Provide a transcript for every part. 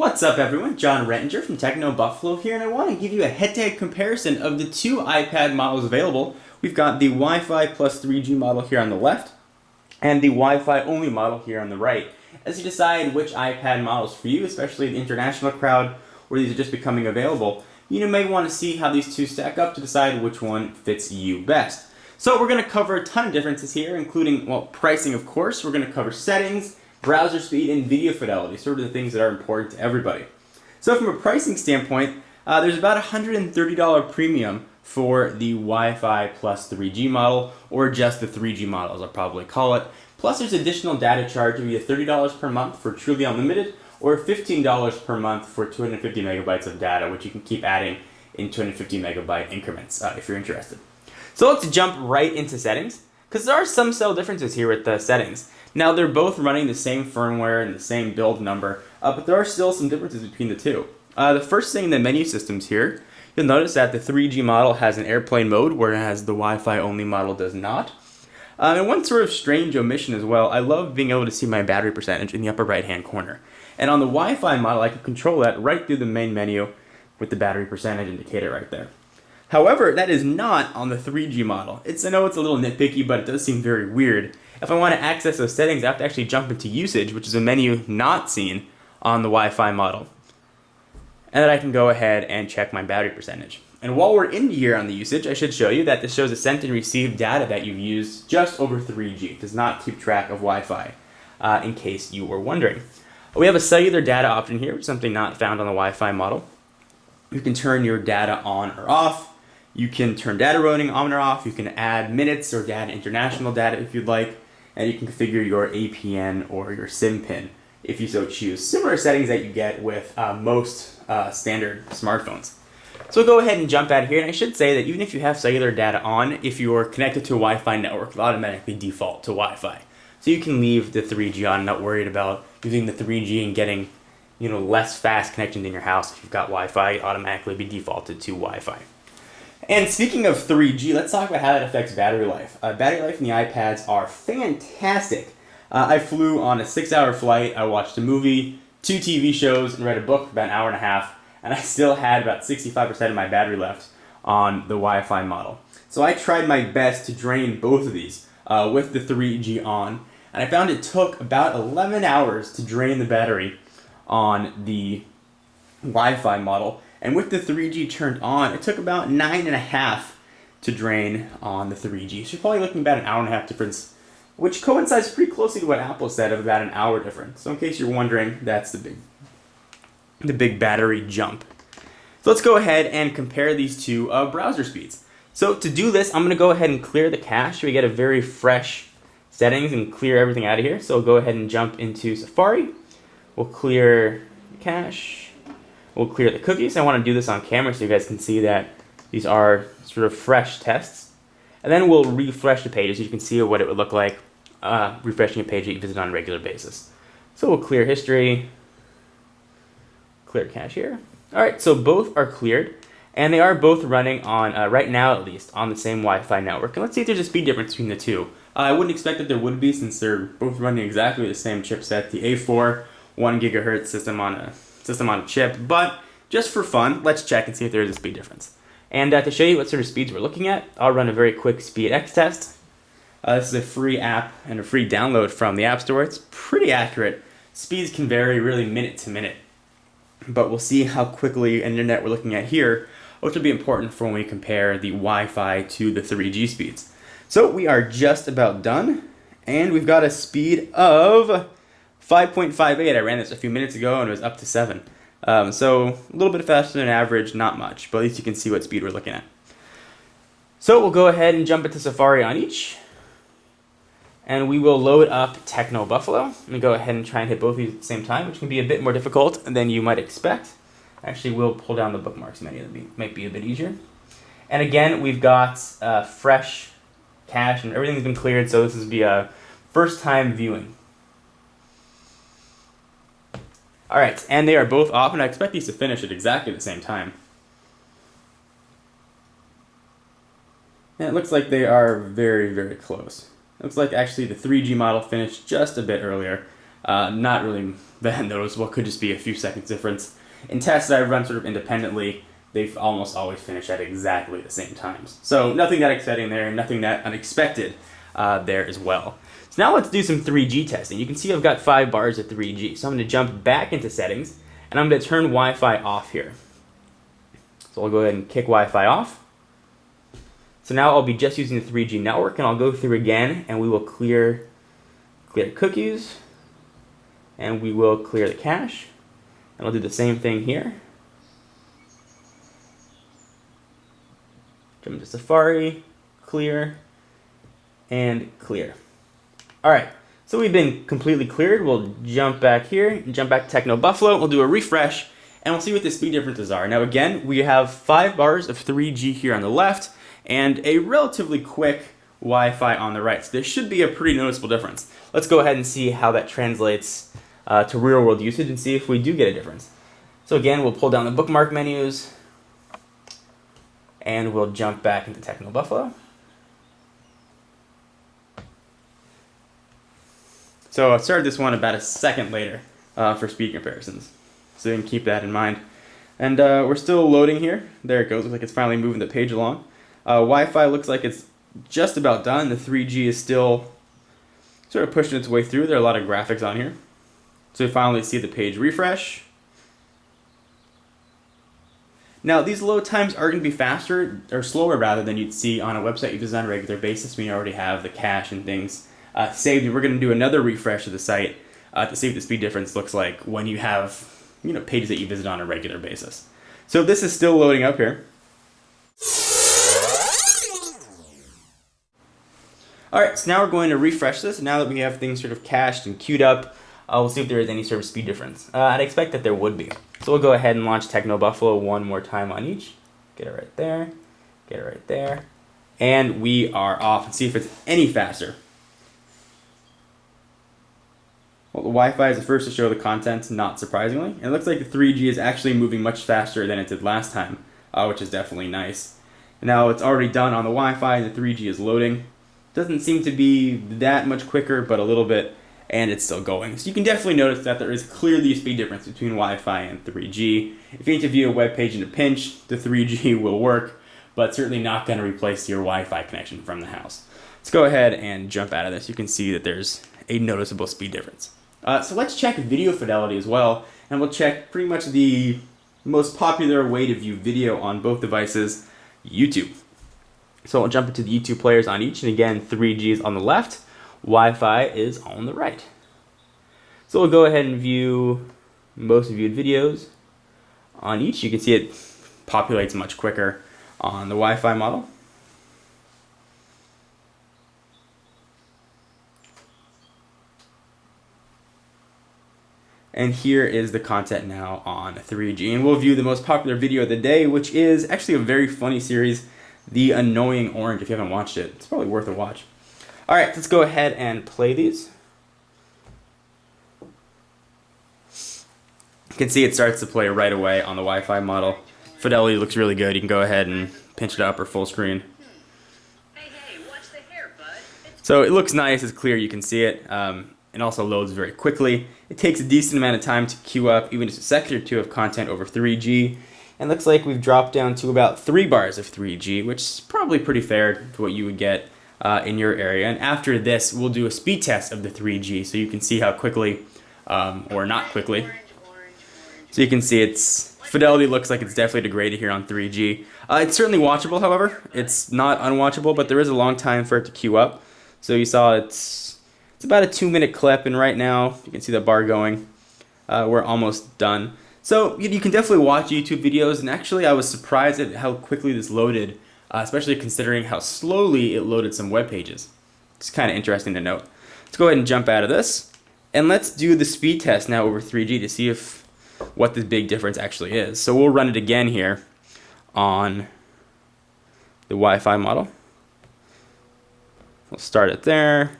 What's up everyone, John Rettinger from Techno Buffalo here, and I want to give you a head-to-head comparison of the two iPad models available. We've got the Wi-Fi plus 3G model here on the left, and the Wi-Fi only model here on the right. As you decide which iPad model is for you, especially the international crowd, where these are just becoming available, you may want to see how these two stack up to decide which one fits you best. So we're going to cover a ton of differences here, including, well, pricing of course. We're going to cover settings, browser speed, and video fidelity, sort of the things that are important to everybody. So from a pricing standpoint, there's about a $130 premium for the Wi-Fi plus 3G model, or just the 3G model as I'll probably call it. Plus there's additional data charge of either $30 per month for truly unlimited, or $15 per month for 250 megabytes of data, which you can keep adding in 250 megabyte increments if you're interested. So let's jump right into settings, because there are some subtle differences here with the settings. Now they're both running the same firmware and the same build number, but there are still some differences between the two. The first thing in the menu systems here, you'll notice that the 3G model has an airplane mode, whereas the Wi-Fi only model does not. And one sort of strange omission as well, I love being able to see my battery percentage in the upper right hand corner. And on the Wi-Fi model, I can control that right through the main menu with the battery percentage indicator right there. However, that is not on the 3G model. I know it's a little nitpicky, but it does seem very weird. If I want to access those settings, I have to actually jump into usage, which is a menu not seen on the Wi-Fi model. And then I can go ahead and check my battery percentage. And while we're in here on the usage, I should show you that this shows the sent and received data that you've used just over 3G. It does not keep track of Wi-Fi, in case you were wondering. We have a cellular data option here, which is something not found on the Wi-Fi model. You can turn your data on or off. You can turn data roaming on or off. You can add minutes or data international data if you'd like. And you can configure your APN or your SIM pin if you so choose. Similar settings that you get with most standard smartphones. So we'll go ahead and jump out here, and I should say that even if you have cellular data on, if you're connected to a Wi-Fi network, it'll automatically default to Wi-Fi. So you can leave the 3G on, not worried about using the 3G and getting less fast connections in your house. If you've got Wi-Fi, it'll automatically be defaulted to Wi-Fi. And speaking of 3G, let's talk about how that affects battery life. Battery life in the iPads are fantastic. I flew on a 6-hour flight, I watched a movie, 2 TV shows, and read a book for about an hour and a half, and I still had about 65% of my battery left on the Wi-Fi model. So I tried my best to drain both of these with the 3G on, and I found it took about 11 hours to drain the battery on the Wi-Fi model. And with the 3G turned on, it took about 9.5 to drain on the 3G. So you're probably looking at about an hour and a half difference, which coincides pretty closely to what Apple said of about an hour difference. So in case you're wondering, that's the big battery jump. So let's go ahead and compare these two browser speeds. So to do this, I'm going to go ahead and clear the cache so we get a very fresh settings and clear everything out of here. So we'll go ahead and jump into Safari. We'll clear the cache. We'll clear the cookies. I want to do this on camera so you guys can see that these are sort of fresh tests. And then we'll refresh the pages so you can see what it would look like refreshing a page that you visit on a regular basis. So we'll clear history, clear cache here. All right, so both are cleared, and they are both running on, right now at least, on the same Wi-Fi network. And let's see if there's a speed difference between the two. I wouldn't expect that there would be, since they're both running exactly the same chipset, the A4 1 gigahertz system on a chip, but just for fun, let's check and see if there is a speed difference. And to show you what sort of speeds we're looking at, I'll run a very quick speed X test. This is a free app and a free download from the App Store. It's pretty accurate. Speeds can vary really minute to minute, but we'll see how quickly internet we're looking at here, which will be important for when we compare the Wi-Fi to the 3G speeds. So we are just about done, and we've got a speed of 5.58. I ran this a few minutes ago and it was up to 7. So a little bit faster than average, not much, but at least you can see what speed we're looking at. So we'll go ahead and jump into Safari on each, and we will load up Techno Buffalo. I'm going to go ahead and try and hit both of these at the same time, which can be a bit more difficult than you might expect. Actually, we'll pull down the bookmarks menu. That might be a bit easier. And again, we've got fresh cache and everything's been cleared, so this is be a first time viewing. Alright, and they are both off, and I expect these to finish at exactly the same time. And it looks like they are very, very close. It looks like actually the 3G model finished just a bit earlier. Not really that noticeable, could just be a few seconds difference. In tests that I've run sort of independently, they've almost always finished at exactly the same times. So nothing that exciting there, nothing that unexpected there as well. So now let's do some 3G testing. You can see I've got 5 bars of 3G. So I'm going to jump back into settings, and I'm going to turn Wi-Fi off here. So I'll go ahead and kick Wi-Fi off. So now I'll be just using the 3G network, and I'll go through again, and we will clear cookies, and we will clear the cache. And I'll do the same thing here. Jump into Safari, clear, and clear. All right, so we've been completely cleared. We'll jump back here and jump back to Techno Buffalo. We'll do a refresh, and we'll see what the speed differences are. Now again, we have 5 bars of 3G here on the left, and a relatively quick Wi-Fi on the right. So there should be a pretty noticeable difference. Let's go ahead and see how that translates to real-world usage and see if we do get a difference. So again, we'll pull down the bookmark menus, and we'll jump back into Techno Buffalo. So I started this one about a second later for speed comparisons. So you can keep that in mind. And we're still loading here. There it goes. Looks like it's finally moving the page along. Wi-Fi looks like it's just about done. The 3G is still sort of pushing its way through. There are a lot of graphics on here. So we finally see the page refresh. Now these load times are going to be faster, or slower rather, than you'd see on a website you visit on a regular basis when you already have the cache and things saved. And we're going to do another refresh of the site to see what the speed difference looks like when you have pages that you visit on a regular basis. So this is still loading up here. Alright, so now we're going to refresh this. Now that we have things sort of cached and queued up, we'll see if there is any sort of speed difference. I'd expect that there would be. So we'll go ahead and launch Techno Buffalo one more time on each. Get it right there. Get it right there. And we are off. And see if it's any faster. Well, the Wi-Fi is the first to show the content, not surprisingly. And it looks like the 3G is actually moving much faster than it did last time, which is definitely nice. Now it's already done on the Wi-Fi, and the 3G is loading. Doesn't seem to be that much quicker, but a little bit, and it's still going. So you can definitely notice that there is clearly a speed difference between Wi-Fi and 3G. If you need to view a web page in a pinch, the 3G will work, but certainly not going to replace your Wi-Fi connection from the house. Let's go ahead and jump out of this. You can see that there's a noticeable speed difference. So let's check video fidelity as well, and we'll check pretty much the most popular way to view video on both devices, YouTube. So I'll jump into the YouTube players on each, and again, 3G is on the left, Wi-Fi is on the right. So we'll go ahead and view most viewed videos on each. You can see it populates much quicker on the Wi-Fi model. And here is the content now on 3G. And we'll view the most popular video of the day, which is actually a very funny series, The Annoying Orange. If you haven't watched it, it's probably worth a watch. All right, let's go ahead and play these. You can see it starts to play right away on the Wi-Fi model. Fidelity looks really good. You can go ahead and pinch it up or full screen. Hey, watch the hair, bud. So it looks nice, it's clear, you can see it. It also loads very quickly. It takes a decent amount of time to queue up even just a second or two of content over 3G. And looks like we've dropped down to about 3 bars of 3G, which is probably pretty fair to what you would get in your area. And after this, we'll do a speed test of the 3G so you can see how quickly, or not quickly. So you can see it's fidelity looks like it's definitely degraded here on 3G. It's certainly watchable, however. It's not unwatchable, but there is a long time for it to queue up. So you saw it's about a 2-minute clip, and right now you can see the bar going. We're almost done. So you can definitely watch YouTube videos, and actually I was surprised at how quickly this loaded, especially considering how slowly it loaded some web pages. It's kind of interesting to note. Let's go ahead and jump out of this, and let's do the speed test now over 3G to see what the big difference actually is. So we'll run it again here on the Wi-Fi model. We'll start it there.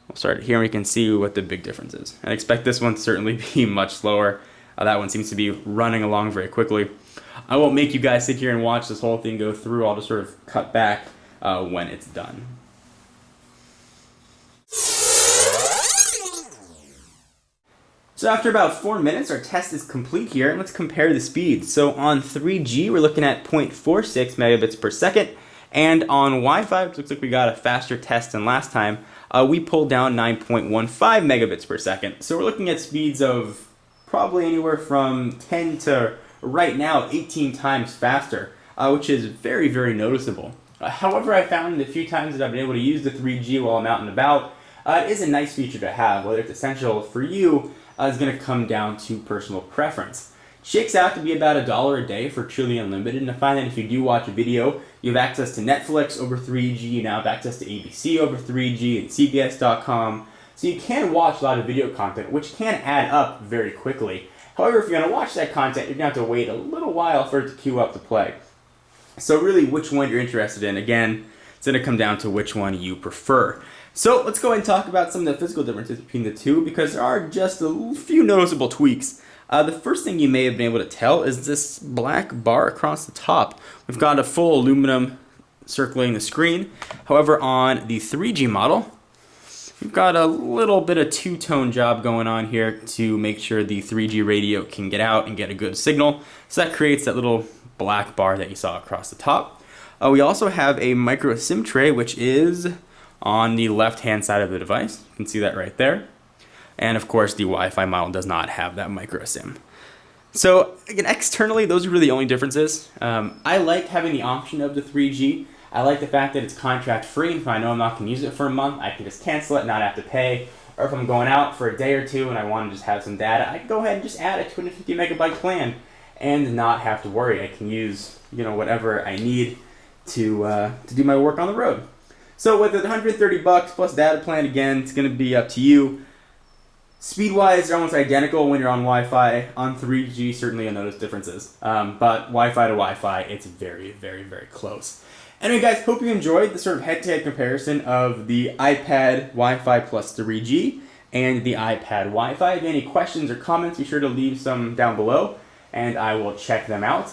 We'll start it here, and we can see what the big difference is. I expect this one to certainly be much slower. That one seems to be running along very quickly. I won't make you guys sit here and watch this whole thing go through. I'll just sort of cut back when it's done. So after about 4 minutes, our test is complete here, and let's compare the speeds. So on 3G, we're looking at 0.46 megabits per second, and on Wi-Fi, which looks like we got a faster test than last time, we pulled down 9.15 megabits per second. So we're looking at speeds of probably anywhere from 10 to, right now, 18 times faster, which is very, very noticeable. However, I found the few times that I've been able to use the 3G while I'm out and about, it is a nice feature to have. Whether it's essential for you is going to come down to personal preference. Shakes out to be about $1 a day for truly unlimited, and I find that if you do watch a video, you have access to Netflix over 3G, you now have access to ABC over 3G and CBS.com, so you can watch a lot of video content, which can add up very quickly. However, if you're going to watch that content, you're going to have to wait a little while for it to queue up to play. So really, which one you're interested in, again, it's going to come down to which one you prefer. So let's go ahead and talk about some of the physical differences between the two, because there are just a few noticeable tweaks. The first thing you may have been able to tell is this black bar across the top. We've got a full aluminum circling the screen. However, on the 3G model, we've got a little bit of two-tone job going on here to make sure the 3G radio can get out and get a good signal. So that creates that little black bar that you saw across the top. We also have a micro SIM tray, which is on the left-hand side of the device. You can see that right there. And of course, the Wi-Fi model does not have that micro SIM. So again, externally, those are really the only differences. I like having the option of the 3G. I like the fact that it's contract free. If I know I'm not going to use it for a month, I can just cancel it, not have to pay. Or if I'm going out for a day or two and I want to just have some data, I can go ahead and just add a 250 megabyte plan and not have to worry. I can use whatever I need to do my work on the road. So with $130 plus data plan, again, it's going to be up to you. Speed-wise, they're almost identical when you're on Wi-Fi. On 3G, certainly you'll notice differences. But Wi-Fi to Wi-Fi, it's very, very, very close. Anyway, guys, hope you enjoyed the sort of head-to-head comparison of the iPad Wi-Fi plus 3G and the iPad Wi-Fi. If you have any questions or comments, be sure to leave some down below, and I will check them out.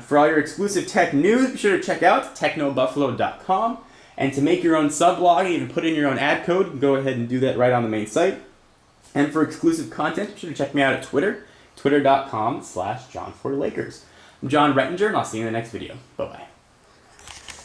For all your exclusive tech news, be sure to check out technobuffalo.com. And to make your own sublog and even put in your own ad code, you can go ahead and do that right on the main site. And for exclusive content, be sure to check me out at Twitter, twitter.com/John4Lakers. I'm John Rettinger, and I'll see you in the next video. Bye-bye.